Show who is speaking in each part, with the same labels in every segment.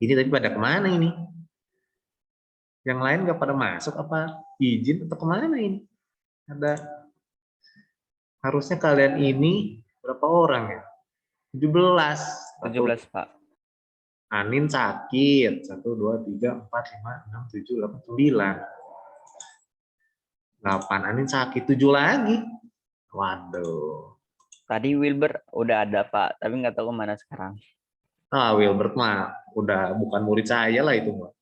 Speaker 1: Ini tapi pada kemana ini? Yang lain nggak pada masuk apa izin atau kemana ini? Ada harusnya kalian ini berapa orang ya? 17.
Speaker 2: 17, Pak.
Speaker 1: Anin sakit. 1, 2, 3, 4, 5, 6, 7, 8, 9. 8. Anin sakit. 7 lagi. Waduh.
Speaker 2: Tadi Wilber udah ada, Pak, tapi nggak tahu kemana sekarang.
Speaker 1: Ah, Wilbert mah udah bukan murid saya lah itu mah.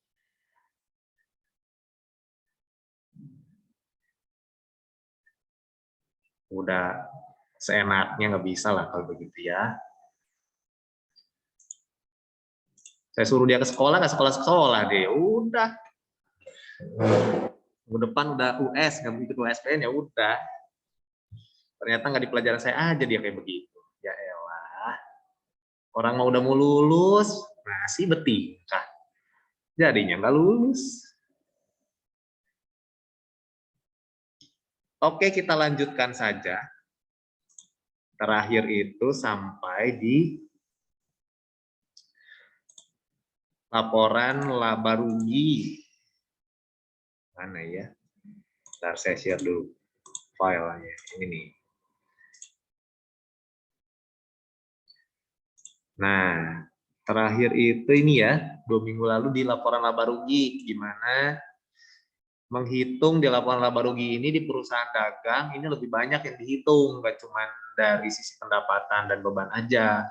Speaker 1: Udah seenaknya nggak bisa lah kalau begitu ya. Saya suruh dia ke sekolah, nggak sekolah-sekolah deh. Udah. Minggu depan udah US, nggak ikut USPN ya udah. Ternyata nggak di pelajaran saya aja dia kayak begitu. Ya elah. Orang mau udah mau lulus, masih betingkah. Jadinya nggak lulus. Oke, kita lanjutkan saja. Terakhir itu sampai di laporan laba rugi. Mana ya? Ntar saya share dulu filenya. Ini nih. Nah, terakhir itu ini ya, 2 minggu lalu di laporan laba rugi. Gimana menghitung di laporan laba rugi ini di perusahaan dagang, ini lebih banyak yang dihitung. Nggak cuma dari sisi pendapatan dan beban aja.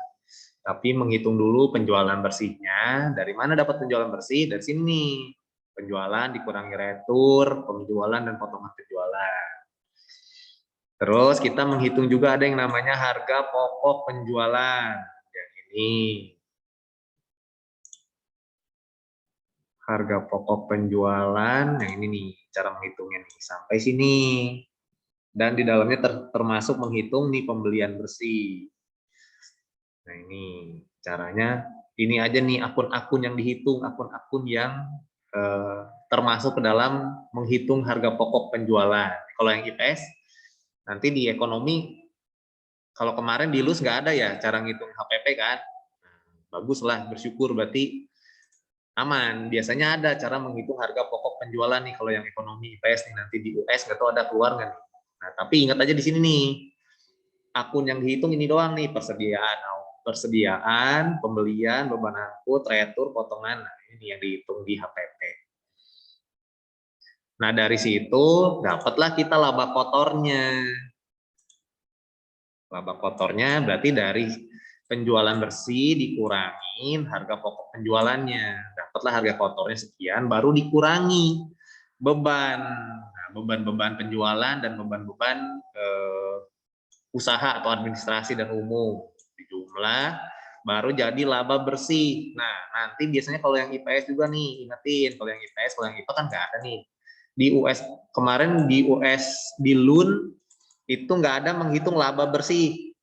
Speaker 1: Tapi menghitung dulu penjualan bersihnya. Dari mana dapat penjualan bersih? Dari sini. Penjualan dikurangi retur, penjualan dan potongan penjualan. Terus kita menghitung juga ada yang namanya harga pokok penjualan. Yang ini. Harga pokok penjualan, yang ini nih cara menghitungnya nih sampai sini. Dan di dalamnya termasuk menghitung nih pembelian bersih. Nah ini caranya, ini aja nih akun-akun yang dihitung, akun-akun yang termasuk ke dalam menghitung harga pokok penjualan. Kalau yang IPS, nanti di ekonomi, kalau kemarin di LUS nggak ada ya cara ngitung HPP kan, bagus lah, bersyukur berarti aman. Biasanya ada cara menghitung harga pokok penjualan nih kalau yang ekonomi IPS nih, nanti di US nggak tahu ada keluar nggak nih. Nah tapi ingat aja di sini nih, akun yang dihitung ini doang nih, persediaan, pembelian, beban angkut, retur, potongan. Nah, ini yang dihitung di HPP. Nah, dari situ dapatlah kita laba kotornya. Laba kotornya berarti dari penjualan bersih dikurangin harga pokok penjualannya. Dapatlah harga kotornya sekian, baru dikurangi beban. Nah, beban-beban penjualan dan beban-beban usaha atau administrasi dan umum. Dijumlah baru jadi laba bersih. Nah, nanti biasanya kalau yang IPS juga nih, ingetin, kalau yang IPS, kalau yang IPA kan nggak ada nih. Di US, kemarin di US, di LUN, itu nggak ada menghitung laba bersih.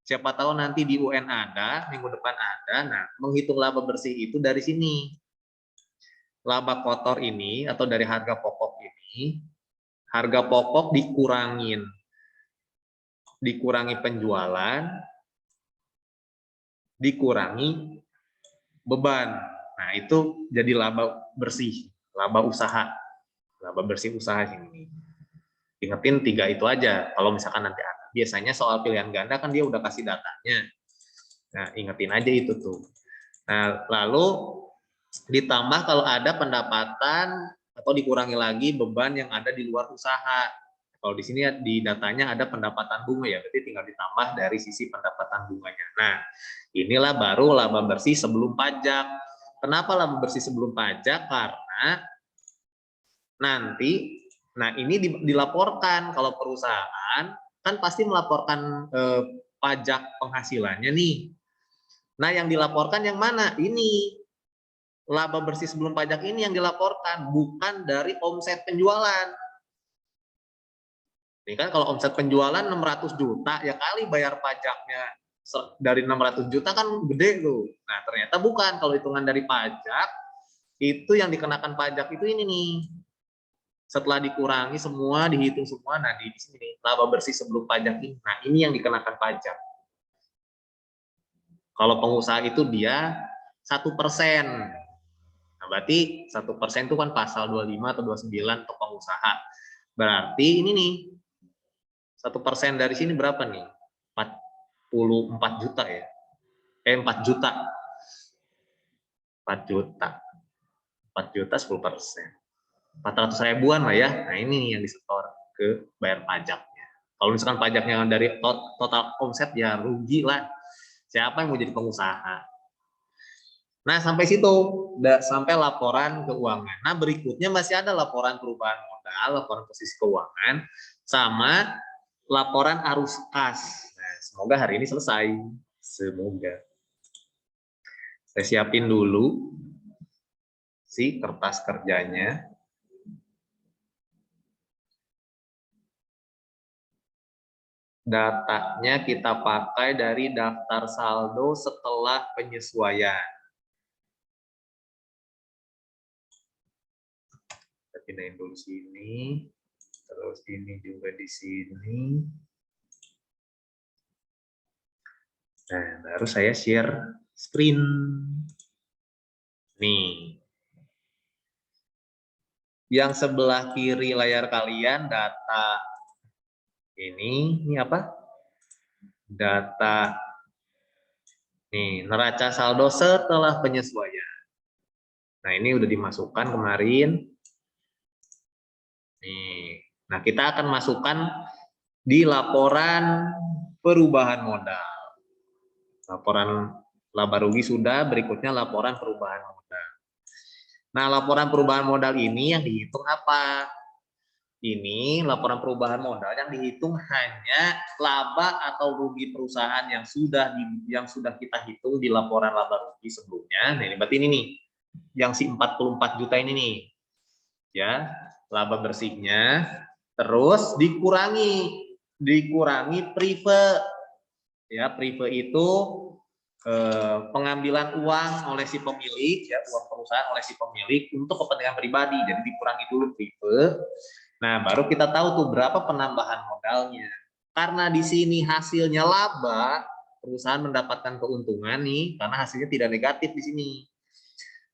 Speaker 1: Siapa tahu nanti di UN ada, minggu depan ada. Nah, menghitung laba bersih itu dari sini. Laba kotor ini, atau dari harga pokok ini, harga pokok dikurangi penjualan, dikurangi beban. Nah, itu jadi laba bersih, laba usaha. Laba bersih usaha ini. Ingetin 3 itu aja kalau misalkan nanti ada. Biasanya soal pilihan ganda kan dia udah kasih datanya. Nah, ingetin aja itu tuh. Nah, lalu ditambah kalau ada pendapatan atau dikurangi lagi beban yang ada di luar usaha. Kalau di sini di datanya ada pendapatan bunga ya, berarti tinggal ditambah dari sisi pendapatan bunganya. Nah, inilah baru laba bersih sebelum pajak. Kenapa laba bersih sebelum pajak? Karena nanti, nah ini dilaporkan kalau perusahaan kan pasti melaporkan pajak penghasilannya nih. Nah, yang dilaporkan yang mana? Ini laba bersih sebelum pajak ini yang dilaporkan, bukan dari omset penjualan. Ini kan kalau omset penjualan 600 juta, ya kali bayar pajaknya dari 600 juta kan gede tuh. Nah, ternyata bukan. Kalau hitungan dari pajak, itu yang dikenakan pajak itu ini nih. Setelah dikurangi semua, dihitung semua, nah di sini nih, laba bersih sebelum pajak ini. Nah, ini yang dikenakan pajak. Kalau pengusaha itu dia 1%. Nah, berarti 1% itu kan pasal 25 atau 29 untuk pengusaha. Berarti ini nih 1% dari sini berapa nih? 44 juta ya? 4 juta. 4 juta. 4 juta 10%. 400 ribuan lah ya. Nah ini yang disetor ke bayar pajaknya. Kalau misalkan pajaknya dari total omset ya rugi lah. Siapa yang mau jadi pengusaha? Nah sampai situ, udah sampai laporan keuangan. Nah berikutnya masih ada laporan perubahan modal, laporan posisi keuangan, sama laporan arus kas. Nah, semoga hari ini selesai. Semoga. Saya siapin dulu si kertas kerjanya. Datanya kita pakai dari daftar saldo setelah penyesuaian. Kita pindahin dulu sini, terus ini juga di sini. Nah, baru saya share screen. Nih. Yang sebelah kiri layar kalian data ini apa? Data nih, neraca saldo setelah penyesuaian. Nah, ini udah dimasukkan kemarin. Nih. Nah, kita akan masukkan di laporan perubahan modal. Laporan laba rugi sudah, berikutnya laporan perubahan modal. Nah, laporan perubahan modal ini yang dihitung apa? Ini laporan perubahan modal yang dihitung hanya laba atau rugi perusahaan yang sudah kita hitung di laporan laba rugi sebelumnya. Nah, ini berarti ini nih, yang si 44 juta ini nih. Ya, laba bersihnya terus dikurangi prive. Ya, prive itu pengambilan uang oleh si pemilik, ya, uang perusahaan oleh si pemilik untuk kepentingan pribadi. Jadi dikurangi dulu prive. Nah, baru kita tahu tuh berapa penambahan modalnya. Karena di sini hasilnya laba, perusahaan mendapatkan keuntungan nih, karena hasilnya tidak negatif di sini.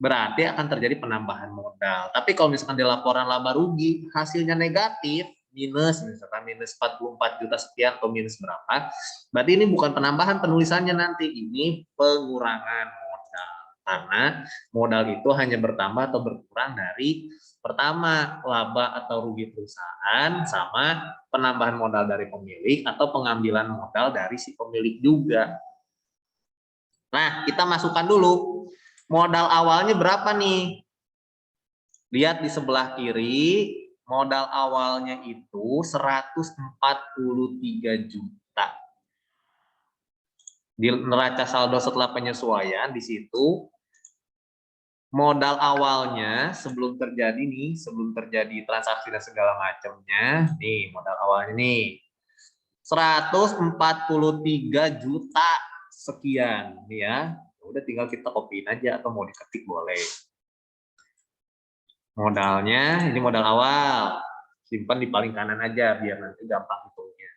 Speaker 1: Berarti akan terjadi penambahan modal. Tapi kalau misalkan di laporan laba rugi, hasilnya negatif, misalkan minus 44 juta sekian atau minus berapa, berarti ini bukan penambahan penulisannya nanti, ini pengurangan modal. Karena modal itu hanya bertambah atau berkurang dari pertama, laba atau rugi perusahaan, sama penambahan modal dari pemilik atau pengambilan modal dari si pemilik juga. Nah, kita masukkan dulu. Modal awalnya berapa nih? Lihat di sebelah kiri, modal awalnya itu 143 juta. Di neraca saldo setelah penyesuaian, di situ modal awalnya sebelum terjadi transaksi dan segala macamnya, nih modal awalnya nih 143 juta sekian, nih ya. Udah tinggal kita copyin aja atau mau diketik boleh. Modalnya ini modal awal, simpan di paling kanan aja biar nanti gampang hitungnya.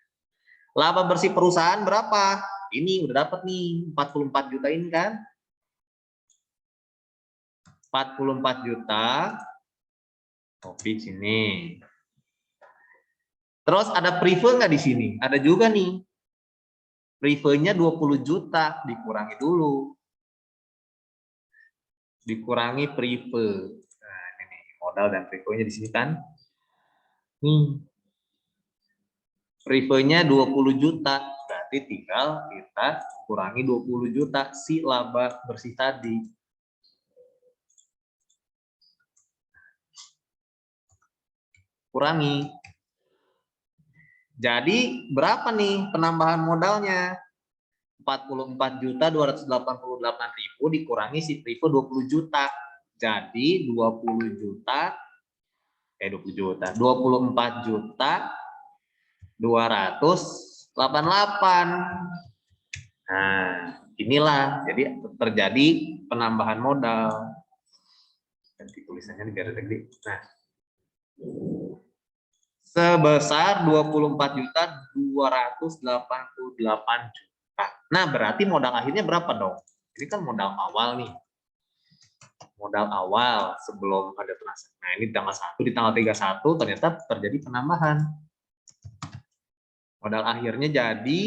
Speaker 1: Laba bersih perusahaan berapa? Ini udah dapat nih 44 juta ini kan. 44 juta, copy sini. Terus ada prive nggak di sini? Ada juga nih. Prive-nya 20 juta, dikurangi dulu. Dikurangi prive. Nah, ini modal dan prive-nya di sini kan. Nih. Prive-nya 20 juta, berarti tinggal kita kurangi 20 juta si laba bersih tadi. Kurangi. Jadi berapa nih penambahan modalnya? 44.288.000 dikurangi si prive 20 juta. Jadi 20 juta 24 juta 288. Nah, inilah jadi terjadi penambahan modal. Ganti tulisannya biar gede. Nah, sebesar 24.288 juta. Nah, berarti modal akhirnya berapa dong? Ini kan modal awal nih. Modal awal sebelum ada transaksi. Nah, ini tanggal 1, di tanggal 31 ternyata terjadi penambahan. Modal akhirnya jadi,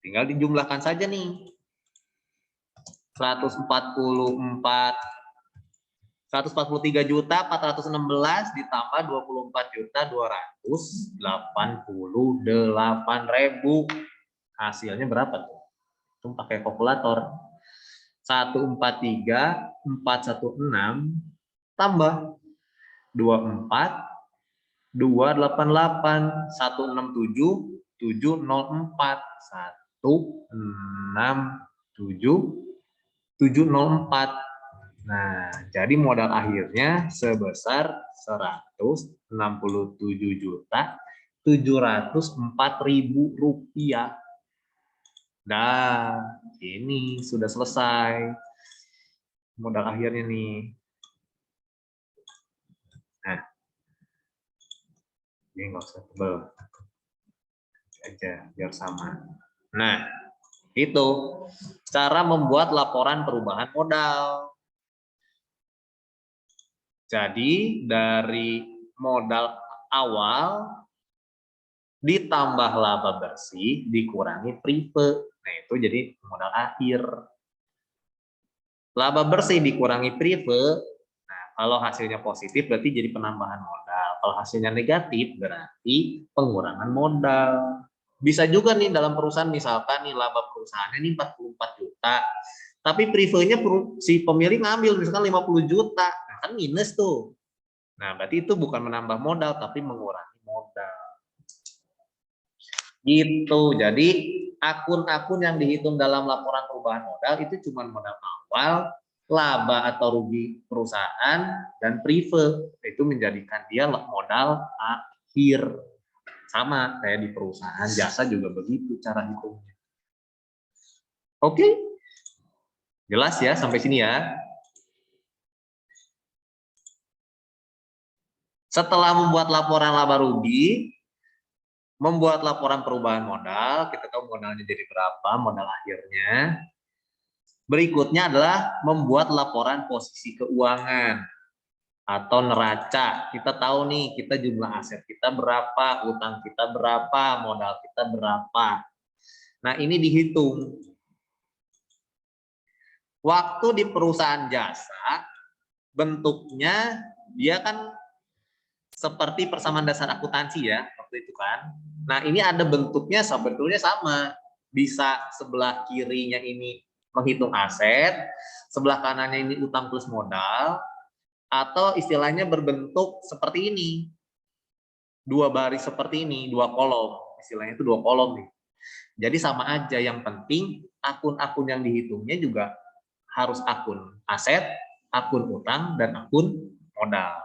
Speaker 1: tinggal dijumlahkan saja nih. 143.416 ditambah 24.288.000. Hasilnya berapa tuh? Itu pakai kalkulator. 143.416 tambah 24 288 167 704 167 704. Nah, jadi modal akhirnya sebesar 167.704.000 rupiah. Nah, ini sudah selesai modal akhirnya nih. Nah, ini nggak usah tebel aja biar sama. Nah, itu cara membuat laporan perubahan modal. Jadi dari modal awal ditambah laba bersih dikurangi prive. Nah, itu jadi modal akhir. Laba bersih dikurangi prive. Nah, kalau hasilnya positif berarti jadi penambahan modal. Kalau hasilnya negatif berarti pengurangan modal. Bisa juga nih dalam perusahaan, misalkan nih laba perusahaannya nih 44 juta. Tapi privenya si pemilik ngambil misalkan 50 juta. Nah, kan minus tuh. Nah, berarti itu bukan menambah modal tapi mengurangi modal. Gitu. Jadi akun-akun yang dihitung dalam laporan perubahan modal itu cuma modal awal, laba atau rugi perusahaan, dan prive. Itu menjadikan dia modal akhir. Sama kayak di perusahaan jasa juga begitu cara hitungnya. Oke? Jelas ya sampai sini ya? Setelah membuat laporan laba rugi, membuat laporan perubahan modal, kita tahu modalnya jadi berapa, modal akhirnya. Berikutnya adalah membuat laporan posisi keuangan atau neraca. Kita tahu nih, kita jumlah aset kita berapa, utang kita berapa, modal kita berapa. Nah, ini dihitung. Waktu di perusahaan jasa, bentuknya dia kan seperti persamaan dasar akuntansi ya, waktu itu kan. Nah, ini ada bentuknya sebetulnya sama. Bisa sebelah kirinya ini menghitung aset, sebelah kanannya ini utang plus modal, atau istilahnya berbentuk seperti ini. Dua baris seperti ini, dua kolom. Istilahnya itu dua kolom nih. Jadi sama aja, yang penting akun-akun yang dihitungnya juga harus akun aset, akun utang, dan akun modal.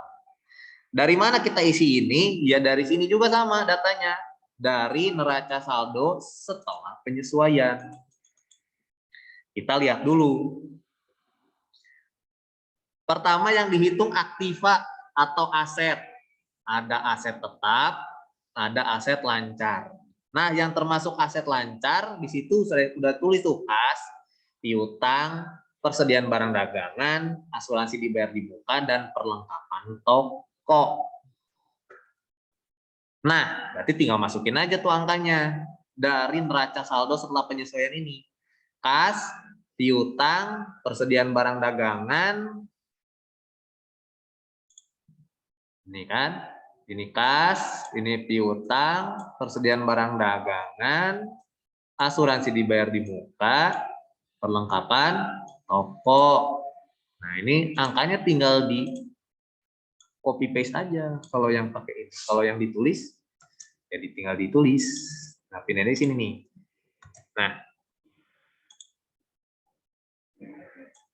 Speaker 1: Dari mana kita isi ini? Ya dari sini juga sama datanya. Dari neraca saldo setelah penyesuaian. Kita lihat dulu. Pertama yang dihitung aktiva atau aset. Ada aset tetap, ada aset lancar. Nah, yang termasuk aset lancar di situ sudah tulis tuh kas, piutang, persediaan barang dagangan, asuransi dibayar di muka, dan perlengkapan toko. Nah, berarti tinggal masukin aja tuh angkanya dari neraca saldo setelah penyesuaian ini. Kas, piutang, persediaan barang dagangan, ini kan, ini kas, ini piutang, persediaan barang dagangan, asuransi dibayar di muka, perlengkapan toko. Nah, ini angkanya tinggal di copy paste aja kalau yang pakai ini. Kalau yang ditulis, jadi tinggal ditulis. Nah, pindah di sini nih. Nah,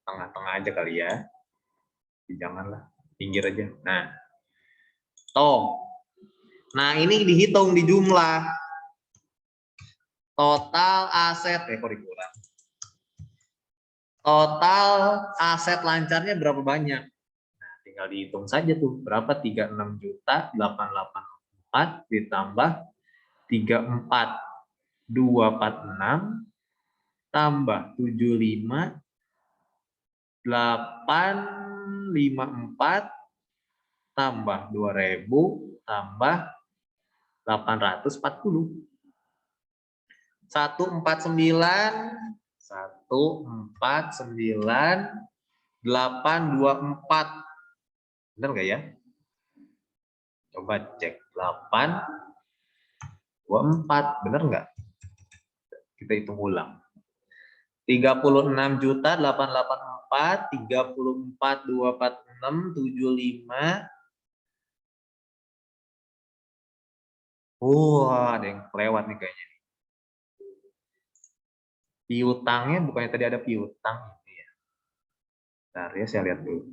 Speaker 1: tengah-tengah aja kali ya. Janganlah, pinggir aja. Nah, toh. Nah, ini dihitung di jumlah. Total aset, kok dikurang. Total aset lancarnya berapa banyak? Nah, tinggal dihitung saja tuh. Berapa? 36.884 ditambah 34.246 tambah 75 854 tambah 2.000 tambah 840. 149,824. Benar nggak ya? Coba cek. 824. Benar nggak? Kita hitung ulang. 36.884, 34.246, 75. Wah, ada yang kelewat nih kayaknya. Piutangnya bukannya tadi ada piutang ini ya. Bentar ya, saya lihat dulu.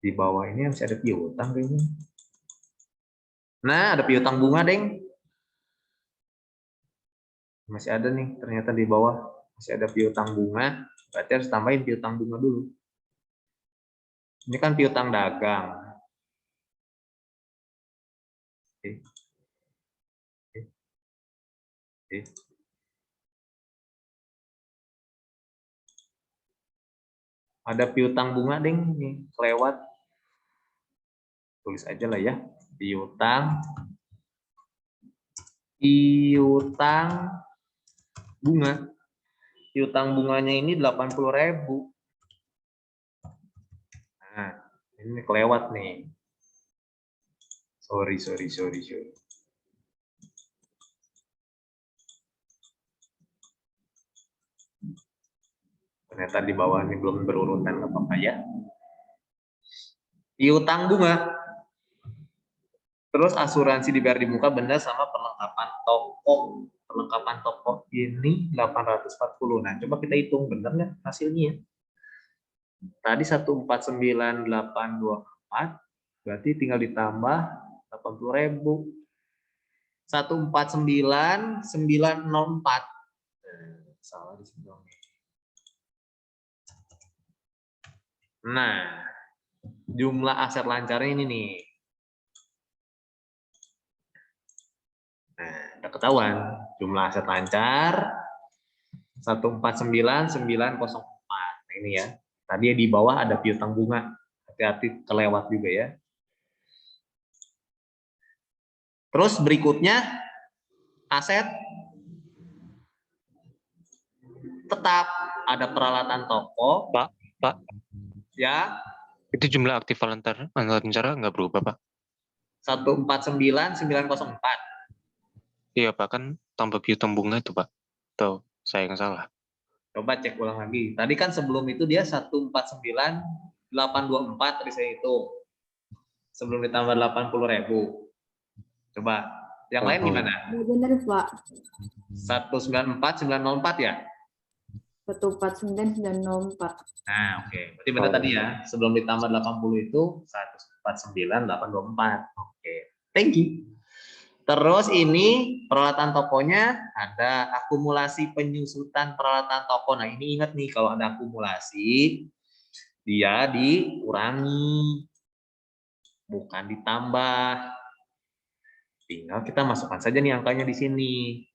Speaker 1: Di bawah ini masih ada piutang kayaknya. Nah, ada piutang bunga, Deng. Masih ada nih, ternyata di bawah masih ada piutang bunga. Berarti harus tambahin piutang bunga dulu. Ini kan piutang dagang. Oke. Oke. Ada piutang bunga, Deng, nih, kelewat. Tulis aja lah ya, piutang bunga. Piutang bunganya ini 80.000. Nah, ini kelewat nih. Sorry. Ternyata di bawah ini belum berurutan apa-apa ya. Piutang bunga. Terus asuransi dibayar di muka benda sama perlengkapan toko. Perlengkapan toko ini 840. Nah, coba kita hitung benar nggak hasilnya? Tadi 149.824, berarti tinggal ditambah 80.000. 149.904. Salah di sini. Nah, jumlah aset lancarnya ini nih. Nah, udah ketahuan jumlah aset lancar 149.904. Nah, ini ya. Tadi di bawah ada piutang bunga. Hati-hati kelewat juga ya. Terus berikutnya aset tetap ada peralatan toko.
Speaker 3: Pak.
Speaker 1: Ya.
Speaker 3: Itu jumlah aktif lancar nggak berubah, Pak?
Speaker 1: 149.904.
Speaker 3: Iya, Pak, kan tambah piutang bunga itu, Pak. Tuh, saya yang salah.
Speaker 1: Coba cek ulang lagi. Tadi kan sebelum itu dia 149.824 tadi saya hitung. Sebelum ditambah 80.000. Coba. Yang lain gimana?
Speaker 4: Benar, Pak.
Speaker 1: 194.904 ya?
Speaker 4: 149.904.
Speaker 1: Nah, oke. Berarti benar tadi ya. Sebelum ditambah 80 itu 149.824. Oke. Thank you. Terus ini peralatan tokonya ada akumulasi penyusutan peralatan toko. Nah, ini ingat nih kalau ada akumulasi dia dikurangi bukan ditambah. Tinggal kita masukkan saja nih angkanya di sini.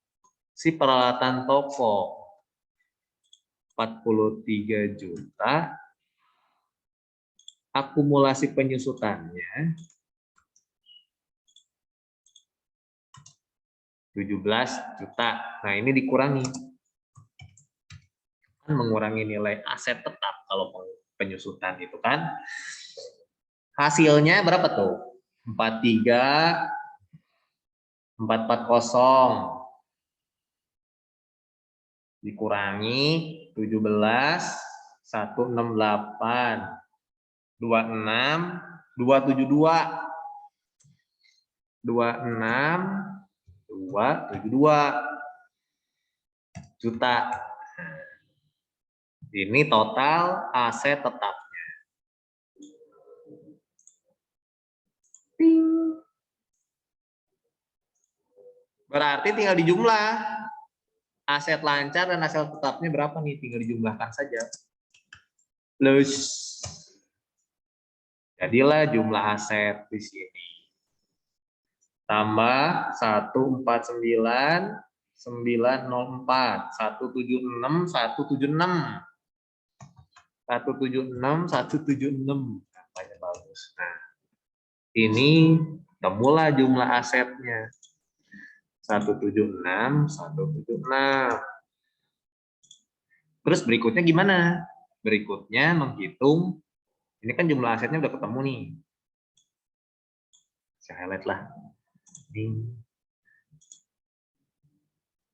Speaker 1: Si peralatan toko 43 juta, akumulasi penyusutannya 17 juta. Nah, ini dikurangi. Kan mengurangi nilai aset tetap kalau penyusutan itu kan. Hasilnya berapa tuh? 440 dikurangi 17, 168, 26, 272. 272 juta. Ini total aset tetapnya. Berarti tinggal dijumlah. Aset lancar dan aset tetapnya berapa nih? Tinggal dijumlahkan saja. Plus. Jadilah jumlah aset di sini. Tambah 149.904, 176, 176. 176, 176. Nampaknya bagus. Nah, ini temulah jumlah asetnya. 176, 176. Terus berikutnya gimana? Berikutnya menghitung, ini kan jumlah asetnya udah ketemu nih. Saya highlight lah.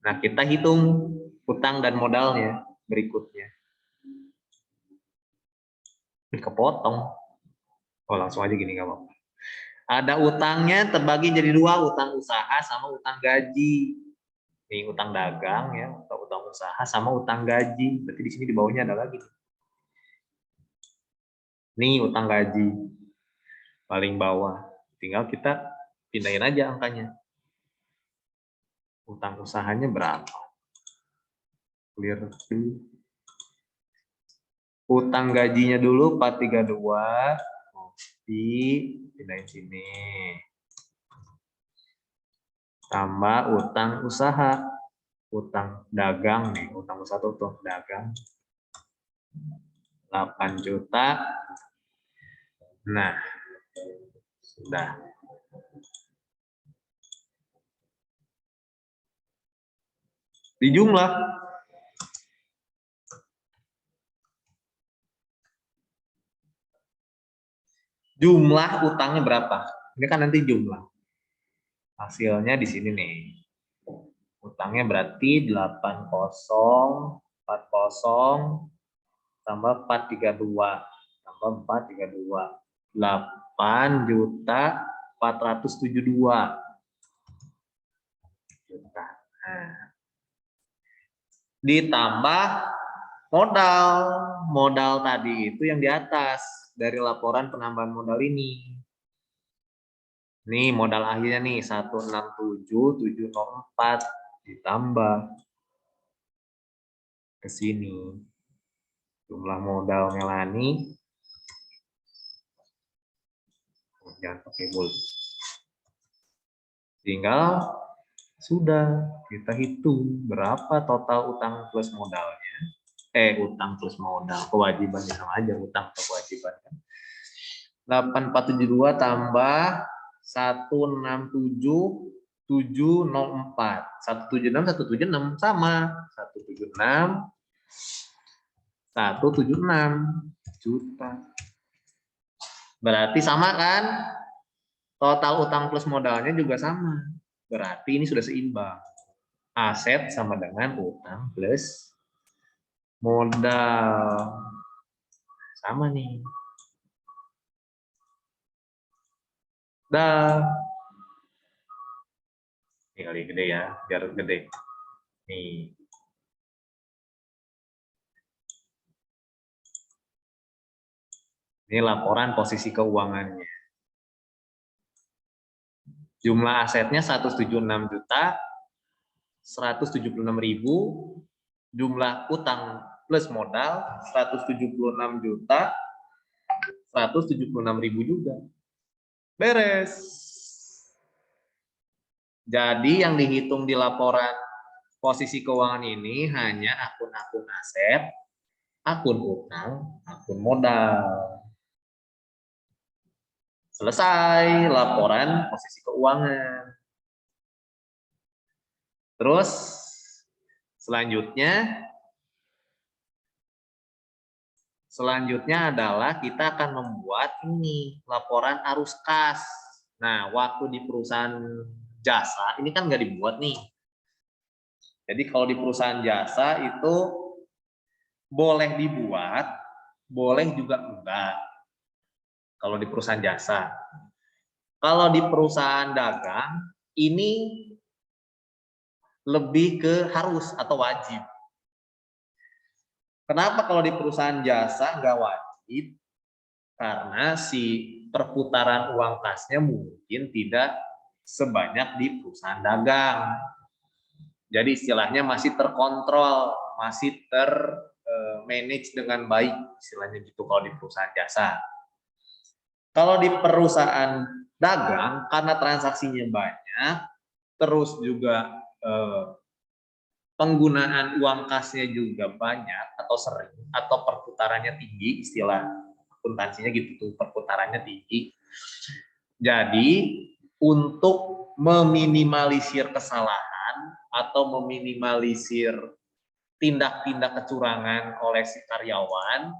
Speaker 1: Nah, kita hitung utang dan modalnya berikutnya. Kepotong. Oh, langsung aja gini nggak apa-apa. Ada utangnya terbagi jadi dua, utang usaha sama utang gaji. Ini utang dagang ya, atau utang usaha sama utang gaji. Berarti di sini di bawahnya ada lagi. Ini utang gaji paling bawah. Tinggal kita pindahin aja angkanya. Utang usahanya berapa? Clear. Utang gajinya dulu 432. Pindahin sini. Tambah utang usaha. Utang dagang nih, utang usaha tuh utang dagang. 8 juta. Nah, sudah. Di jumlah utangnya berapa? Ini kan nanti jumlah. Hasilnya di sini nih. Utangnya berarti 8040 tambah 432 tambah 432. 8 juta 472 juta. Nah, ditambah modal tadi itu yang di atas dari laporan penambahan modal ini. Nih modal akhirnya nih 167.704 ditambah ke sini. Jumlah modal Melani. Jangan pakai bold. Tinggal sudah kita hitung berapa total utang plus modalnya. Utang plus modal, kewajiban sama aja, utang atau kewajiban kan. 8472 tambah 167.704. 176 sama. 176 juta. Berarti sama kan? Total utang plus modalnya juga sama. Berarti ini sudah seimbang. Aset sama dengan utang plus modal. Sama nih. Dah. Ini kali gede ya, biar gede. Nih. Ini laporan posisi keuangannya. Jumlah asetnya 176 juta, 176.000. Jumlah utang plus modal 176 juta, 176.000 juga. Beres. Jadi yang dihitung di laporan posisi keuangan ini hanya akun-akun aset, akun utang, akun modal. Selesai laporan posisi keuangan. Terus selanjutnya adalah kita akan membuat ini laporan arus kas. Nah, waktu di perusahaan jasa ini kan nggak dibuat nih. Jadi kalau di perusahaan jasa itu boleh dibuat, boleh juga enggak. Kalau di perusahaan jasa. Kalau di perusahaan dagang ini lebih ke harus atau wajib. Kenapa kalau di perusahaan jasa nggak wajib? Karena si perputaran uang kasnya mungkin tidak sebanyak di perusahaan dagang. Jadi istilahnya masih terkontrol, masih termanage dengan baik, istilahnya gitu kalau di perusahaan jasa. Kalau di perusahaan dagang, karena transaksinya banyak, terus juga penggunaan uang kasnya juga banyak atau sering atau perputarannya tinggi, istilah akuntansinya gitu tuh, perputarannya tinggi. Jadi untuk meminimalisir kesalahan atau meminimalisir tindak-tindak kecurangan oleh si karyawan,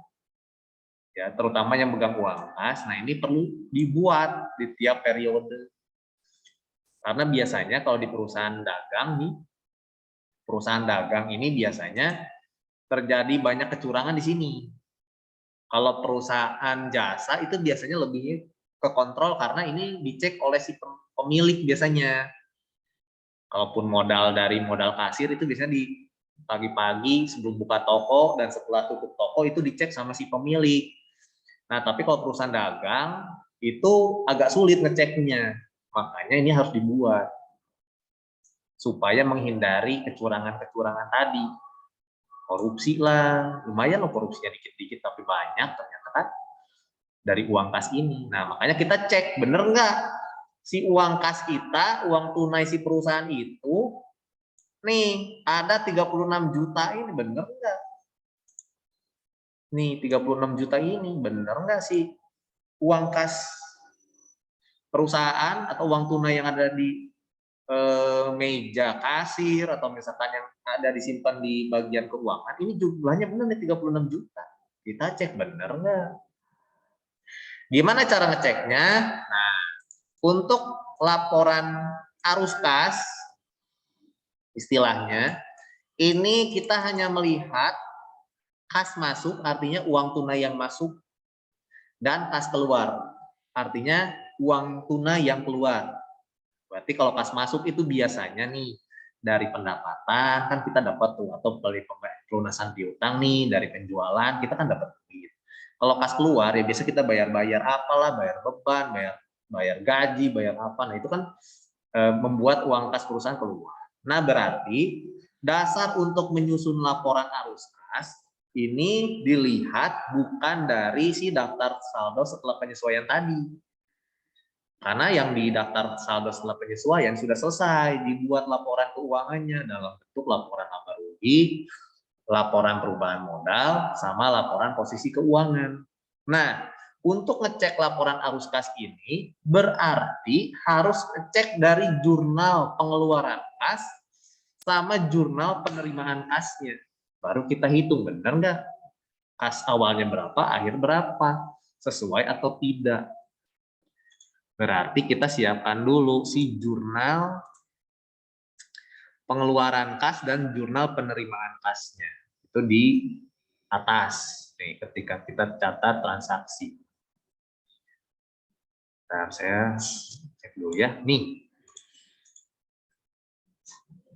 Speaker 1: ya terutama yang megang uang kas, nah ini perlu dibuat di tiap periode. Karena biasanya kalau di perusahaan dagang nih, perusahaan dagang ini biasanya terjadi banyak kecurangan di sini. Kalau perusahaan jasa itu biasanya lebih ke kontrol karena ini dicek oleh si pemilik biasanya. Kalaupun modal dari modal kasir itu biasanya di pagi-pagi sebelum buka toko dan setelah tutup toko itu dicek sama si pemilik. Nah, tapi kalau perusahaan dagang itu agak sulit ngeceknya. Makanya ini harus dibuat supaya menghindari kecurangan-kecurangan tadi. Korupsi lah, lumayan loh korupsinya dikit-dikit tapi banyak ternyata kan dari uang kas ini. Nah, makanya kita cek bener nggak si uang kas kita, uang tunai si perusahaan itu, nih ada 36 juta ini bener nggak? Nih 36 juta ini bener nggak sih uang kas perusahaan atau uang tunai yang ada di meja kasir atau misalkan yang ada disimpan di bagian keuangan, ini jumlahnya benar nih 36 juta. Kita cek bener nggak? Gimana cara ngeceknya? Nah, untuk laporan arus kas, istilahnya, ini kita hanya melihat kas masuk, artinya uang tunai yang masuk, dan kas keluar, artinya uang tunai yang keluar. Berarti kalau kas masuk itu biasanya nih dari pendapatan kan kita dapat tuh, atau dari pelunasan piutang nih dari penjualan kita kan dapat duit. Kalau kas keluar ya biasa kita bayar-bayar apalah, bayar beban, bayar gaji, bayar apa. Nah itu kan membuat uang kas perusahaan keluar. Nah berarti dasar untuk menyusun laporan arus kas ini dilihat bukan dari si daftar saldo setelah penyesuaian tadi. Karena yang di daftar saldo setelah penyesuaian sudah selesai dibuat laporan keuangannya dalam bentuk laporan laba rugi, laporan perubahan modal, sama laporan posisi keuangan. Nah, untuk ngecek laporan arus kas ini berarti harus ngecek dari jurnal pengeluaran kas sama jurnal penerimaan kasnya. Baru kita hitung benar nggak kas awalnya berapa, akhir berapa, sesuai atau tidak. Berarti kita siapkan dulu si jurnal pengeluaran kas dan jurnal penerimaan kasnya. Itu di atas nih ketika kita catat transaksi. Nah, saya cek dulu ya. Nih.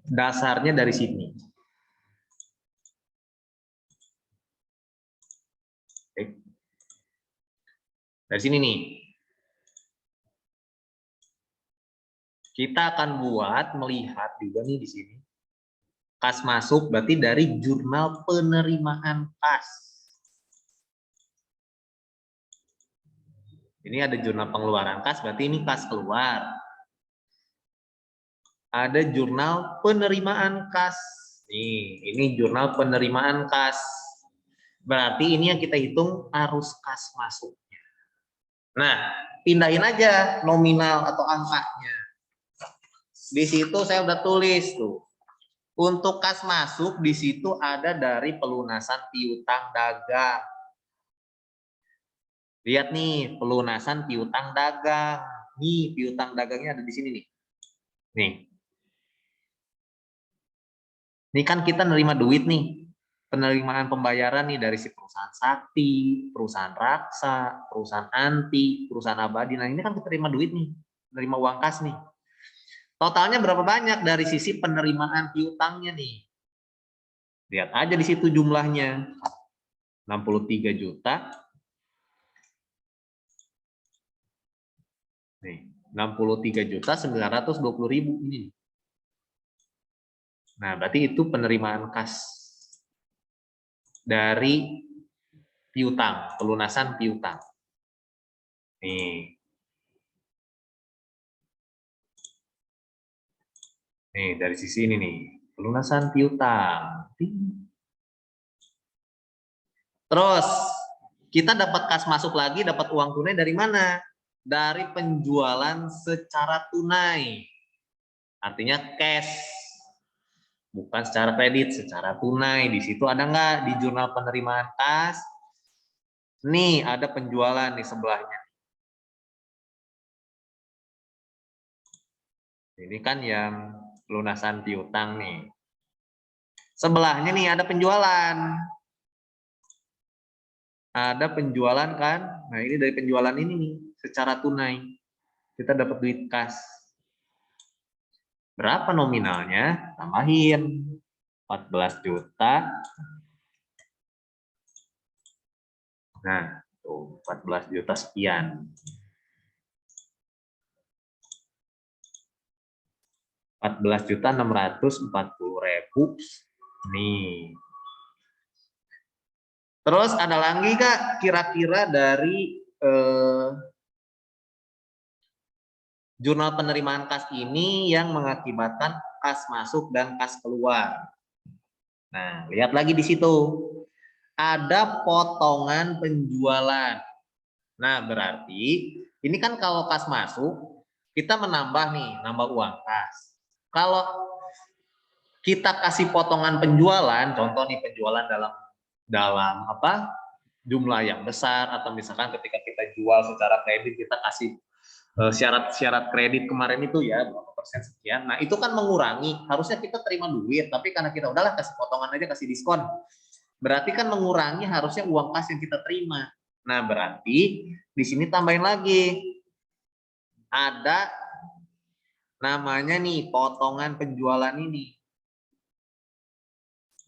Speaker 1: Dasarnya dari sini. Oke. Dari sini nih. Kita akan buat melihat juga nih di sini. Kas masuk berarti dari jurnal penerimaan kas. Ini ada jurnal pengeluaran kas, berarti ini kas keluar. Ada jurnal penerimaan kas. Nih, ini jurnal penerimaan kas. Berarti ini yang kita hitung arus kas masuknya. Nah, pindahin aja nominal atau angkanya. Di situ saya udah tulis tuh. Untuk kas masuk di situ ada dari pelunasan piutang dagang. Lihat nih, pelunasan piutang dagang. Nih, piutang dagangnya ada di sini nih. Nih. Ini kan kita nerima duit nih. Penerimaan pembayaran nih dari si perusahaan sakti, perusahaan raksa, perusahaan anti, perusahaan abadi. Nah, ini kan kita terima duit nih. Nerima uang kas nih. Totalnya berapa banyak dari sisi penerimaan piutangnya nih? Lihat aja di situ jumlahnya. 63 juta. Nih, 63.920.000 ini. Nah, berarti itu penerimaan kas dari piutang, pelunasan piutang. Nih. Nih, dari sisi ini nih. Pelunasan piutang. Terus kita dapat kas masuk lagi, dapat uang tunai dari mana? Dari penjualan secara tunai. Artinya cash. Bukan secara kredit, secara tunai. Di situ ada nggak di jurnal penerimaan kas? Nih, ada penjualan di sebelahnya. Ini kan yang pelunasan piutang nih. Sebelahnya nih ada penjualan. Ada penjualan kan? Nah, ini dari penjualan ini nih, secara tunai. Kita dapat duit kas. Berapa nominalnya? Tambahin 14 juta. Nah, tuh 14 juta sekian. 14.640.000. Nih. Terus ada lagi Kak kira-kira dari jurnal penerimaan kas ini yang mengakibatkan kas masuk dan kas keluar. Nah, lihat lagi di situ. Ada potongan penjualan. Nah, berarti ini kan kalau kas masuk, kita menambah nih, nambah uang kas. Kalau kita kasih potongan penjualan, contoh nih penjualan dalam apa? Jumlah yang besar, atau misalkan ketika kita jual secara kredit kita kasih syarat-syarat kredit kemarin itu ya berapa persen sekian. Nah, itu kan mengurangi, harusnya kita terima duit, tapi karena kita udahlah kasih potongan aja, kasih diskon. Berarti kan mengurangi harusnya uang kas yang kita terima. Nah, berarti di sini tambahin lagi. Ada namanya nih potongan penjualan ini.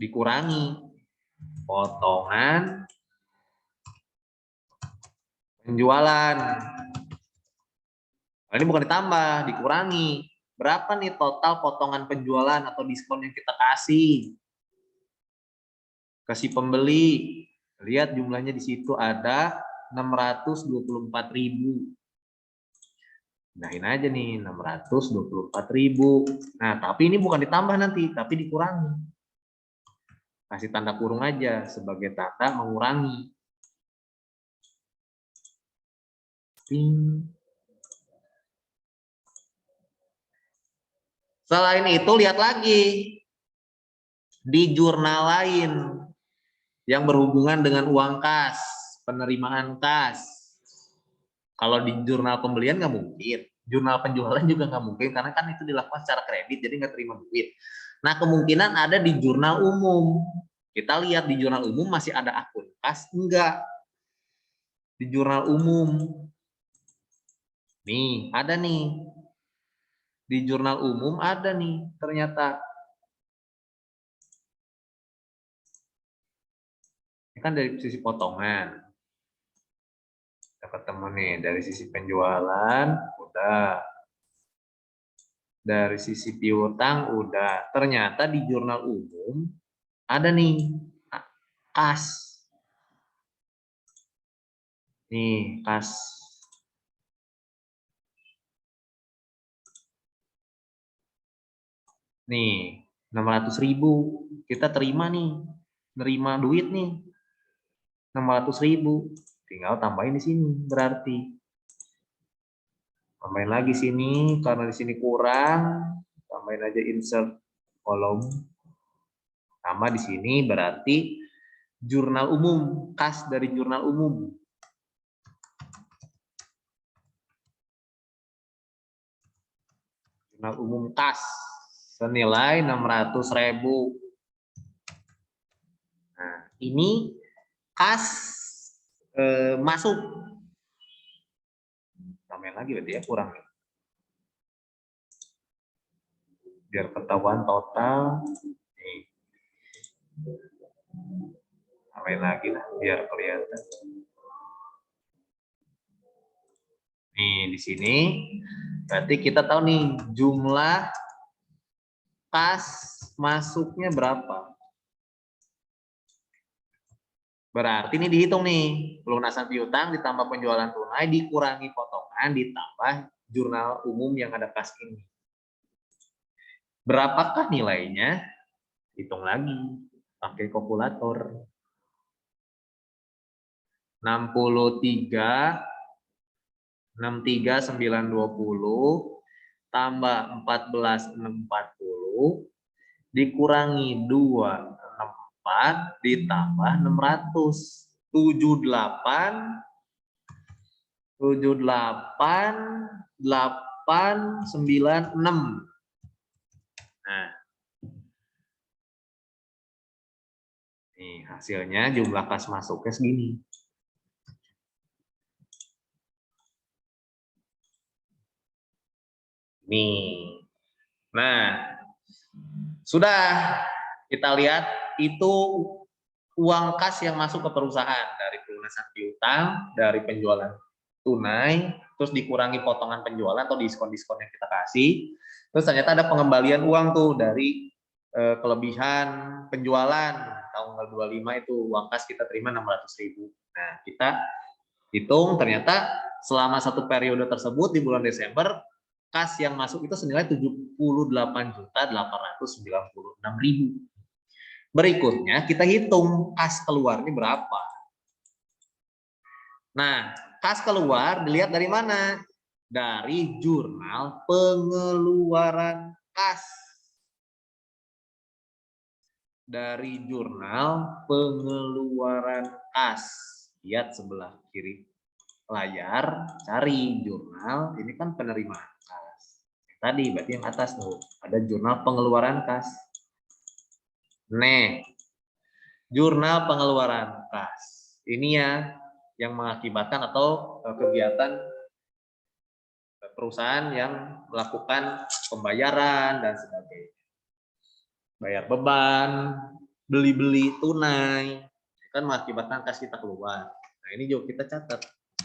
Speaker 1: Dikurangi. Potongan penjualan. Nah, ini bukan ditambah, dikurangi. Berapa nih total potongan penjualan atau diskon yang kita kasih? Kasih pembeli. Lihat jumlahnya di situ ada 624.000. Nahin aja nih 624.000. Nah, tapi ini bukan ditambah nanti, tapi dikurangi. Kasih tanda kurung aja sebagai tanda mengurangi. Ting. Selain itu lihat lagi di jurnal lain yang berhubungan dengan uang kas, penerimaan kas. Kalau di jurnal pembelian nggak mungkin, jurnal penjualan juga nggak mungkin karena kan itu dilakukan secara kredit jadi nggak terima duit. Nah, kemungkinan ada di jurnal umum. Kita lihat di jurnal umum masih ada akun kas enggak? Di jurnal umum. Nih, ada nih. Di jurnal umum ada nih ternyata. Ini kan dari sisi potongan. Kita ketemu nih dari sisi penjualan, udah. Dari sisi piutang, udah. Ternyata di jurnal umum ada nih kas. Nih, kas. Nih, 600.000. Kita terima nih. Nerima duit nih. 600.000. Tinggal tambahin di sini berarti. Tambahin lagi sini karena di sini kurang. Tambahin aja insert kolom. Tambah di sini berarti jurnal umum, kas dari jurnal umum. Jurnal umum kas senilai 600.000. Nah, ini kas masuk. Tambahin lagi berarti ya, kurang. Biar ketahuan total. Nih. Tambahin lagi lah, biar kelihatan. Nih, di sini berarti kita tahu nih jumlah kas masuknya berapa. Berarti ini dihitung nih, pelunasan piutang ditambah penjualan tunai dikurangi potongan ditambah jurnal umum yang ada kas ini. Berapakah nilainya? Hitung lagi pakai kalkulator. 63 920 tambah 14 640 dikurangi 264 ditambah 600 78 896. Nah, nih hasilnya jumlah kas masuknya segini. Nih. Nah, sudah kita lihat itu uang kas yang masuk ke perusahaan dari pelunasan piutang, dari penjualan tunai, terus dikurangi potongan penjualan atau diskon-diskon yang kita kasih. Terus ternyata ada pengembalian uang tuh dari kelebihan penjualan tanggal 25 itu uang kas kita terima 600.000. Nah, kita hitung ternyata selama satu periode tersebut di bulan Desember kas yang masuk itu senilai 78.896.000. Berikutnya kita hitung kas keluarnya berapa. Nah, kas keluar dilihat dari mana? Dari jurnal pengeluaran kas. Dari jurnal pengeluaran kas. Lihat sebelah kiri layar, cari jurnal, ini kan penerimaan kas. Tadi berarti yang atas tuh, ada jurnal pengeluaran kas. Nih, jurnal pengeluaran kas. Ini ya yang mengakibatkan atau kegiatan perusahaan yang melakukan pembayaran dan sebagainya. Bayar beban, beli-beli tunai, kan mengakibatkan kas kita keluar. Nah, ini juga kita catat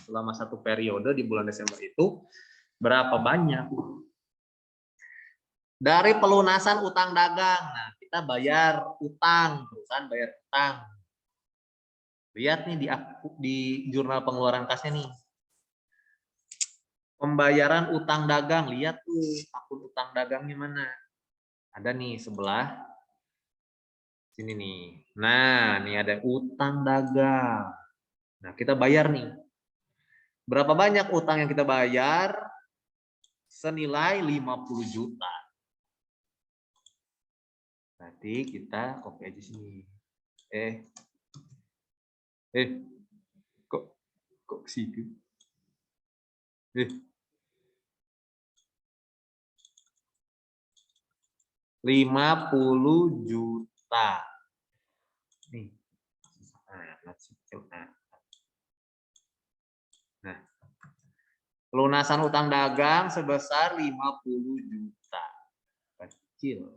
Speaker 1: selama satu periode di bulan Desember itu berapa banyak. Dari pelunasan utang dagang, nah kita bayar utang, perusahaan bayar utang. Lihat nih di jurnal pengeluaran kasnya nih. Pembayaran utang dagang, lihat tuh akun utang dagangnya mana. Ada nih sebelah sini nih. Nah, nih ada utang dagang. Nah, kita bayar nih. Berapa banyak utang yang kita bayar? Senilai 50 juta. Nanti kita copy aja sini. Kok situ? 50 juta. Nih. Nah, pelunasan utang dagang sebesar 50 juta. Kecil.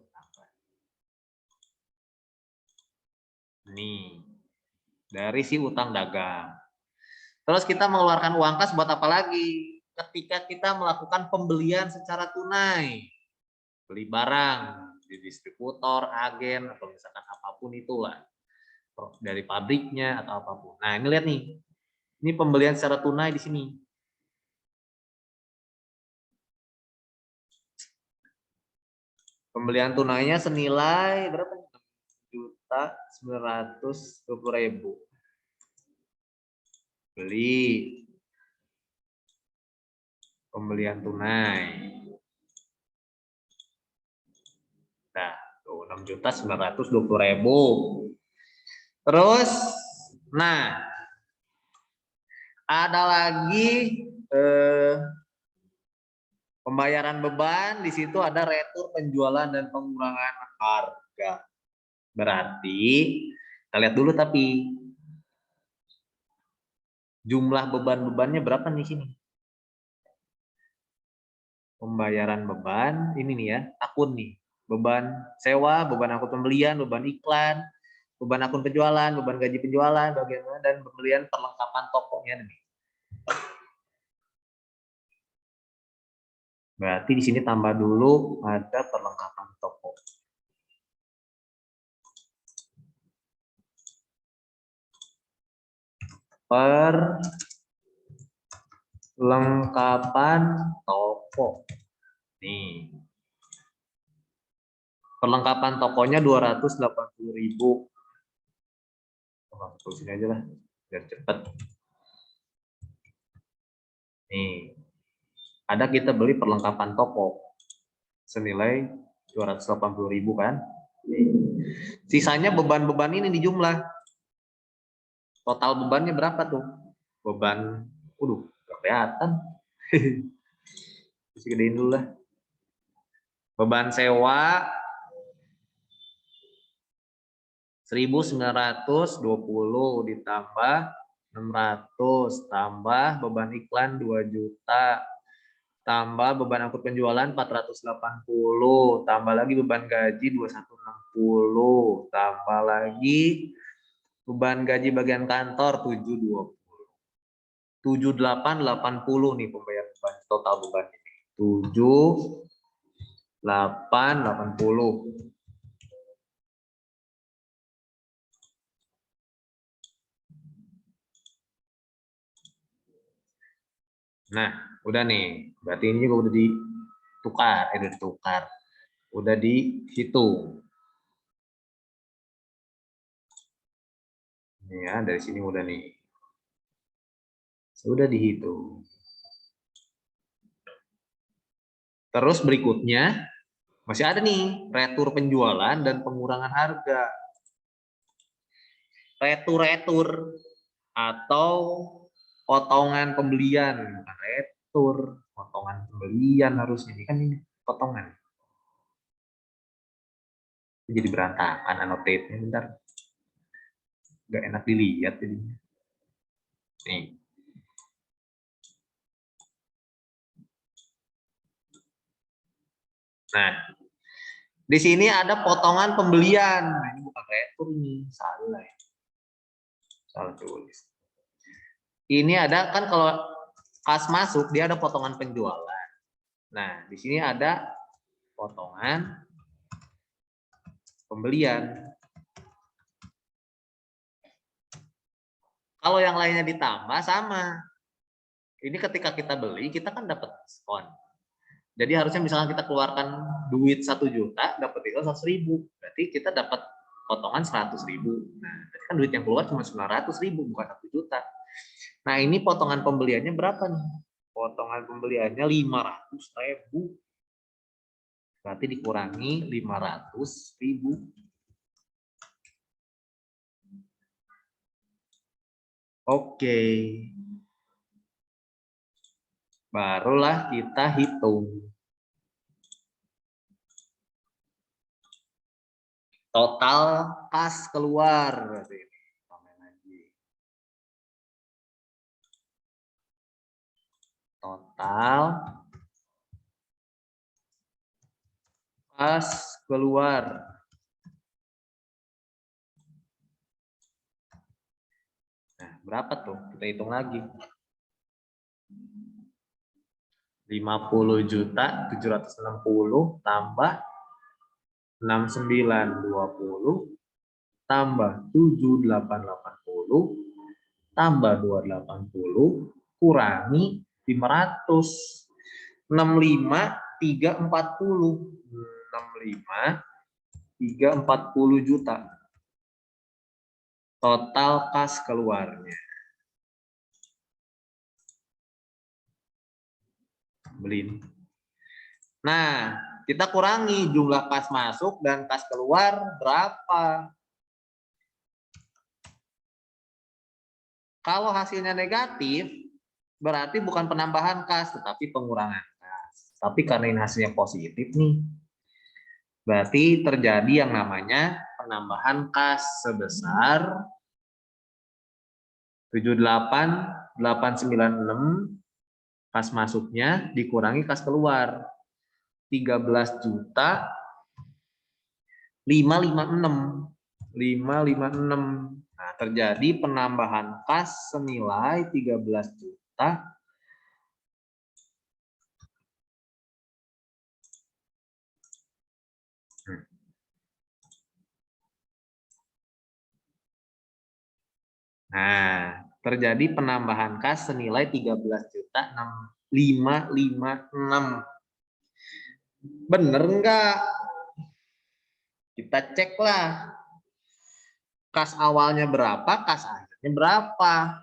Speaker 1: Nih, dari si utang dagang. Terus kita mengeluarkan uang kas buat apa lagi? Ketika kita melakukan pembelian secara tunai. Beli barang di distributor, agen, atau misalkan apapun itulah. Dari pabriknya atau apapun. Nah, ini lihat nih. Ini pembelian secara tunai di sini. Pembelian tunainya senilai berapa? 6.920.000. Beli pembelian tunai. Nah, 6.920.000. Terus, nah, ada lagi pembayaran beban. Di situ ada retur penjualan dan pengurangan harga. Berarti kita lihat dulu tapi jumlah beban-bebannya berapa nih sini? Pembayaran beban ini nih ya, akun nih. Beban sewa, beban akun pembelian, beban iklan, beban akun penjualan, beban gaji penjualan, bagaimana dan pembelian perlengkapan tokonya nih. Berarti di sini tambah dulu ada perlengkapan toko. Perlengkapan toko. Nih. Perlengkapan tokonya 280.000. Tulisin aja lah, biar cepet. Nih, ada kita beli perlengkapan toko senilai 280.000 kan. Nih. Sisanya beban-beban ini dijumlah. Total bebannya berapa tuh? Beban, nggak kelihatan. Bisa gedein dulu lah. Beban sewa 1.920 ditambah 600 tambah beban iklan 2 juta tambah beban angkut penjualan 480 tambah lagi beban gaji 2160 tambah lagi beban gaji bagian kantor 720 7880 nih pembayaran beban total beban ini 7880. Nah, udah nih. Berarti ini juga udah ditukar, udah dihitung. Ini ya, dari sini udah nih. Sudah dihitung. Terus berikutnya masih ada nih retur penjualan dan pengurangan harga. Retur atau potongan pembelian, bukan retur, potongan pembelian harusnya ini kan ini potongan. Jadi berantakan annotate-nya bentar. Nggak enak dilihat jadinya. Nih. Nah, di sini ada potongan pembelian. Nah, ini bukan retur nih, salah ya. Salah tulis. Ini ada kan kalau kas masuk dia ada potongan penjualan. Nah, di sini ada potongan pembelian. Kalau yang lainnya ditambah sama. Ini ketika kita beli kita kan dapat diskon. Jadi harusnya misalnya kita keluarkan duit 1 juta, dapat diskon 100.000. Berarti kita dapat potongan 100.000. Nah, berarti kan duit yang keluar cuma 900.000, bukan 1 juta. Nah, ini potongan pembeliannya berapa nih? Potongan pembeliannya 500.000. Berarti dikurangi 500.000. Oke. Barulah kita hitung. Total kas keluar. Total kas keluar. Nah, berapa tuh? Kita hitung lagi. 50.760 tambah 6920 tambah 7880 tambah 280 kurangi 500. 65.340 65.340 juta total kas keluarnya. Beli. Nah, kita kurangi jumlah kas masuk dan kas keluar berapa. Kalau hasilnya negatif, berarti bukan penambahan kas, tetapi pengurangan kas. Tapi karena ini hasilnya positif nih, berarti terjadi yang namanya penambahan kas sebesar 78.896 kas masuknya dikurangi kas keluar 13.556. Nah, terjadi penambahan kas senilai 13 juta Nah, terjadi penambahan kas senilai 13.556. Bener enggak? Kita ceklah kas awalnya berapa, kas akhirnya berapa.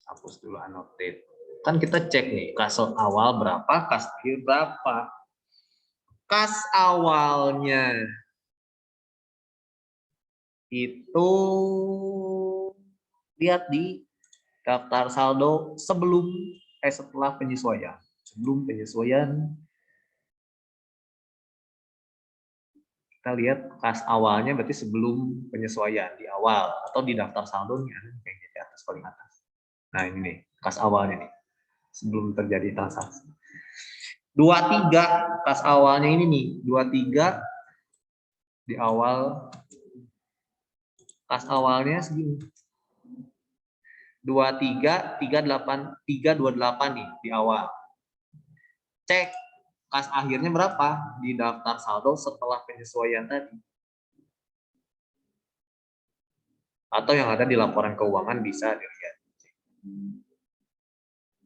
Speaker 1: Hapus dulu annotate. Kan kita cek nih, kas awal berapa, kas akhir berapa. Kas awalnya itu lihat di daftar saldo setelah penyesuaian. Sebelum penyesuaian, kita lihat kas awalnya berarti sebelum penyesuaian di awal atau di daftar saldonya kayak di atas paling atas. Nah ini nih kas awalnya nih sebelum terjadi transaksi. 23 kas awalnya ini nih 23 di awal kas awalnya segini. 23 328 nih di awal. Cek kas akhirnya berapa di daftar saldo setelah penyesuaian tadi. Atau yang ada di laporan keuangan bisa dilihat.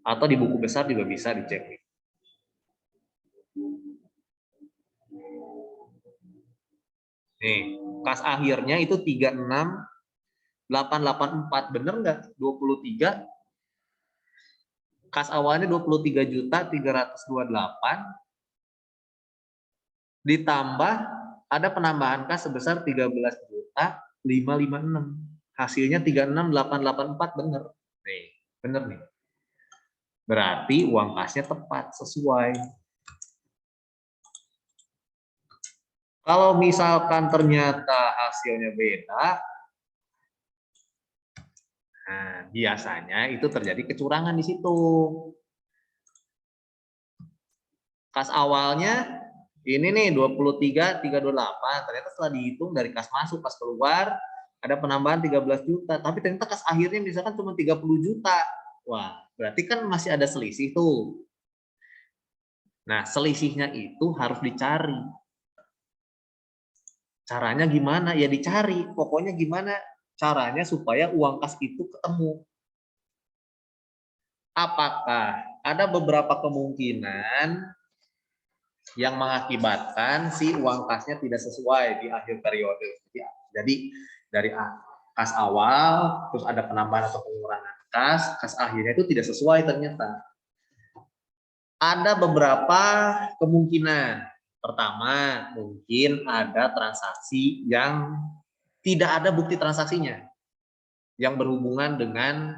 Speaker 1: Atau di buku besar juga bisa dicek. Nih, kas akhirnya itu 36884, bener nggak? 23. Kas awalnya 23.328 ditambah ada penambahan kas sebesar 13.556. Hasilnya 36884, bener. Nih, bener nih. Berarti uang kasnya tepat, sesuai. Kalau misalkan ternyata hasilnya beda, nah, biasanya itu terjadi kecurangan di situ. Kas awalnya ini nih 23.328, ternyata setelah dihitung dari kas masuk, kas keluar, ada penambahan 13 juta, tapi ternyata kas akhirnya misalkan cuma 30 juta. Wah, berarti kan masih ada selisih tuh. Nah, selisihnya itu harus dicari. Caranya gimana? Ya dicari. Pokoknya gimana caranya supaya uang kas itu ketemu. Apakah ada beberapa kemungkinan yang mengakibatkan si uang kasnya tidak sesuai di akhir periode. Jadi dari kas awal, terus ada penambahan atau pengurangan kas akhirnya itu tidak sesuai ternyata. Ada beberapa kemungkinan. Pertama, mungkin ada transaksi yang tidak ada bukti transaksinya yang berhubungan dengan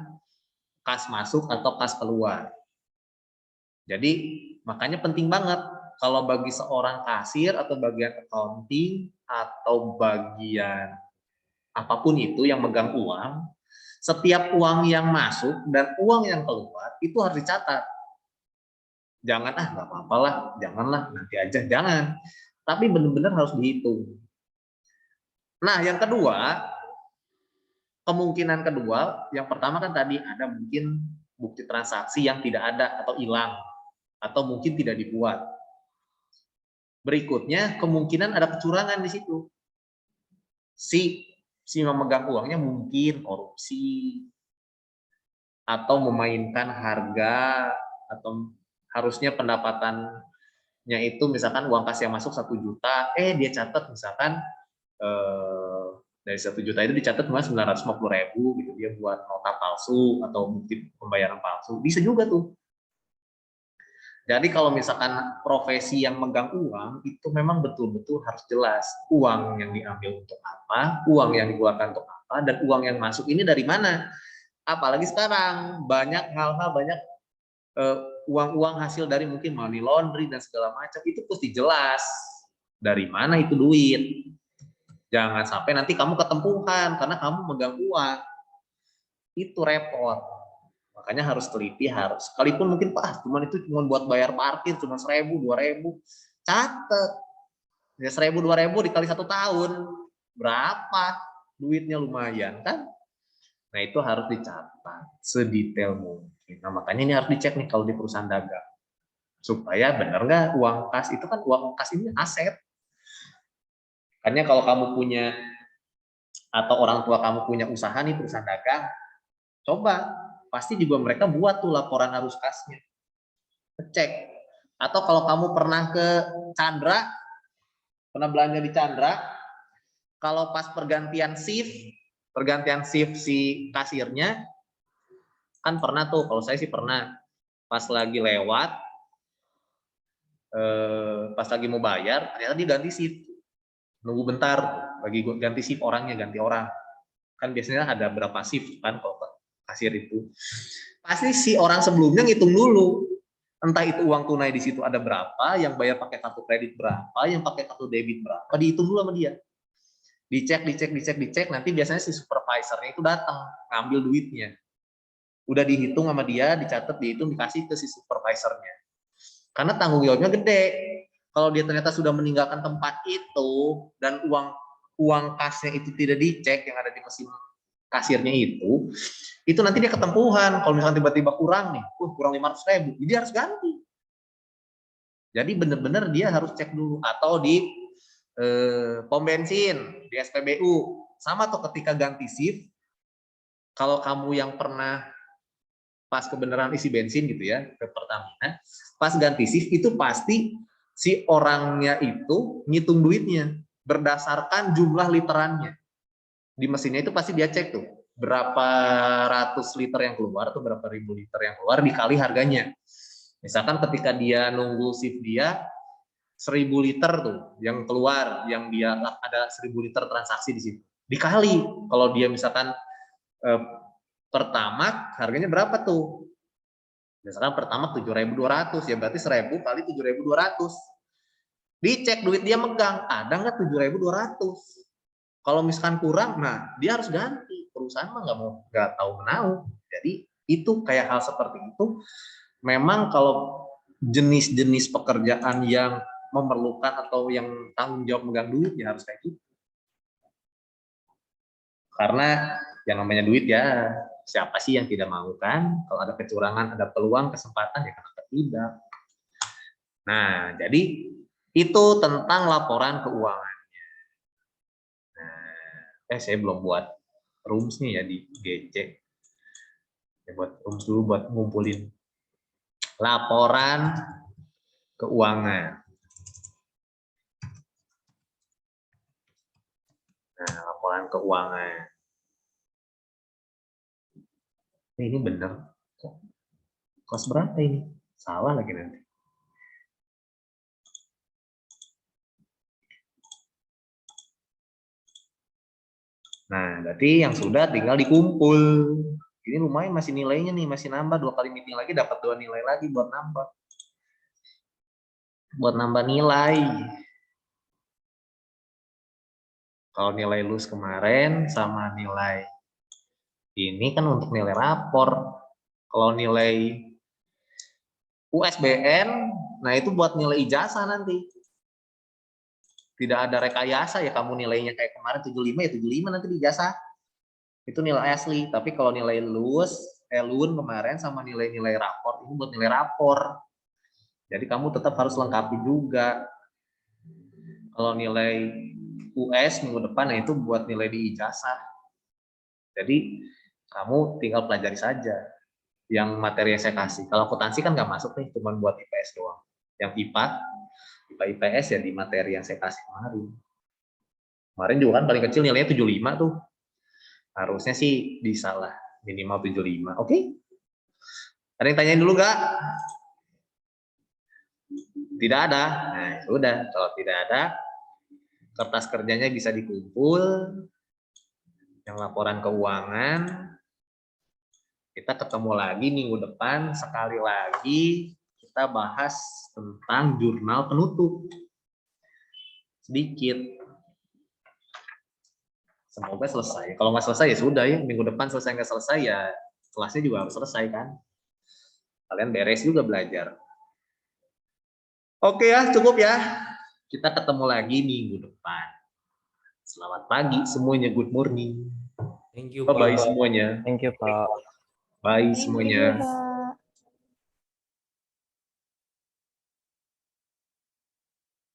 Speaker 1: kas masuk atau kas keluar. Jadi makanya penting banget kalau bagi seorang kasir atau bagian accounting atau bagian apapun itu yang megang uang, setiap uang yang masuk dan uang yang keluar itu harus dicatat. Jangan nggak apa-apa lah, janganlah nanti aja, jangan. Tapi benar-benar harus dihitung. Nah, yang kedua, kemungkinan kedua, yang pertama kan tadi ada mungkin bukti transaksi yang tidak ada atau hilang atau mungkin tidak dibuat. Berikutnya, kemungkinan ada kecurangan di situ. Si memegang uangnya mungkin korupsi atau memainkan harga atau harusnya pendapatannya itu misalkan uang kas yang masuk 1 juta, dia catat misalkan dari 1 juta itu dicatat cuma 950.000 gitu, dia buat nota palsu atau bukti pembayaran palsu, bisa juga tuh. Jadi kalau misalkan profesi yang megang uang itu memang betul-betul harus jelas uang yang diambil untuk apa, uang yang dikeluarkan untuk apa, dan uang yang masuk ini dari mana. Apalagi sekarang banyak hal-hal, banyak uang-uang hasil dari mungkin money laundry dan segala macam, itu pasti jelas dari mana itu duit. Jangan sampai nanti kamu ketempuhan karena kamu megang uang, itu repot. Makanya harus teliti, harus sekalipun mungkin Pak cuman itu cuma buat bayar parkir cuma 1.000 2.000, catet ya 1.000 2.000 dikali 1 tahun berapa duitnya, lumayan kan. Nah itu harus dicatat sedetail mungkin. Nah makanya ini harus dicek nih kalau di perusahaan dagang supaya benar nggak uang kas itu kan, uang kas ini aset. Makanya kalau kamu punya atau orang tua kamu punya usaha nih perusahaan dagang, coba pasti juga mereka buat tuh laporan arus kasnya, cek Atau kalau kamu pernah ke Chandra, pernah belanja di Chandra, kalau pas pergantian shift si kasirnya, kan pernah tuh, kalau saya sih pernah, pas lagi lewat, pas lagi mau bayar, ternyata dia ganti shift. Nunggu bentar, lagi ganti shift orangnya, ganti orang. Kan biasanya ada berapa shift kan kalau kasir itu. Pasti si orang sebelumnya ngitung dulu. Entah itu uang tunai di situ ada berapa, yang bayar pakai kartu kredit berapa, yang pakai kartu debit berapa, dihitung dulu sama dia. Dicek, nanti biasanya si supervisornya itu datang ngambil duitnya. Udah dihitung sama dia, dicatat, dihitung, dikasih ke si supervisornya. Karena tanggung jawabnya gede. Kalau dia ternyata sudah meninggalkan tempat itu dan uang kasnya itu tidak dicek yang ada di mesin kasirnya itu nanti dia ketempuhan. Kalau misalnya tiba-tiba kurang nih, kurang 500.000, dia harus ganti. Jadi benar-benar dia harus cek dulu. Atau di pom bensin, di SPBU, sama tuh ketika ganti shift. Kalau kamu yang pernah pas kebenaran isi bensin gitu ya ke Pertamina, pas ganti shift itu pasti si orangnya itu ngitung duitnya berdasarkan jumlah literannya. Di mesinnya itu pasti dia cek tuh berapa ratus liter yang keluar atau berapa ribu liter yang keluar dikali harganya. Misalkan ketika dia nunggu shift dia 1.000 liter tuh yang keluar, yang dia ada 1.000 liter transaksi di situ. Dikali kalau dia misalkan Pertamax harganya berapa tuh? Misalkan Pertamax 7.200, ya berarti 1.000 kali 7.200. Dicek duit dia megang, ada nggak 7.200? Kalau misalkan kurang, nah dia harus ganti. Perusahaan mah nggak tahu menau. Jadi itu kayak hal seperti itu. Memang kalau jenis-jenis pekerjaan yang memerlukan atau yang tanggung jawab megang duit ya harus kayak gitu. Karena yang namanya duit ya siapa sih yang tidak mau kan? Kalau ada kecurangan, ada peluang, kesempatan ya kenapa tidak? Nah, jadi itu tentang laporan keuangan. Saya belum buat rooms-nya ya di GC. Ya, buat rooms dulu buat ngumpulin laporan keuangan. Nah, laporan keuangan. Ini bener. Kos berapa ini? Salah lagi nanti. Nah, berarti yang sudah tinggal dikumpul. Ini lumayan masih nilainya nih, masih nambah 2 kali meeting lagi dapat 2 nilai lagi buat nambah. Buat nambah nilai. Kalau nilai lulus kemarin sama nilai ini kan untuk nilai rapor. Kalau nilai USBN, nah itu buat nilai ijazah nanti. Tidak ada rekayasa ya, kamu nilainya kayak kemarin 75 ya 75 nanti di ijazah. Itu nilai asli. Tapi kalau nilai lulus, LUN kemarin sama nilai-nilai rapor ini buat nilai rapor. Jadi kamu tetap harus lengkapi juga. Kalau nilai US minggu depan nah itu buat nilai di ijazah. Jadi kamu tinggal pelajari saja yang materi yang saya kasih. Kalau akuntansi kan nggak masuk nih, cuma buat IPS doang. Yang IPA IPS ya di materi yang saya kasih kemarin. Kemarin juga kan paling kecil nilainya 75 tuh. Harusnya sih bisa lah, minimal 75. Oke? Ada yang tanyain dulu nggak? Tidak ada. Nah, sudah. Kalau tidak ada, kertas kerjanya bisa dikumpul. Yang laporan keuangan, kita ketemu lagi minggu depan. Sekali lagi, kita bahas tentang jurnal penutup. Sedikit. Semoga selesai. Kalau nggak selesai ya sudah ya. Minggu depan selesai nggak selesai ya kelasnya juga harus selesai kan. Kalian beres juga belajar. Oke ya, cukup ya. Kita ketemu lagi minggu depan. Selamat pagi semuanya, good morning.
Speaker 4: Thank you,
Speaker 1: Bye-bye
Speaker 4: Pak.
Speaker 1: semuanya.
Speaker 2: Thank you, Pak.
Speaker 1: Bye semuanya.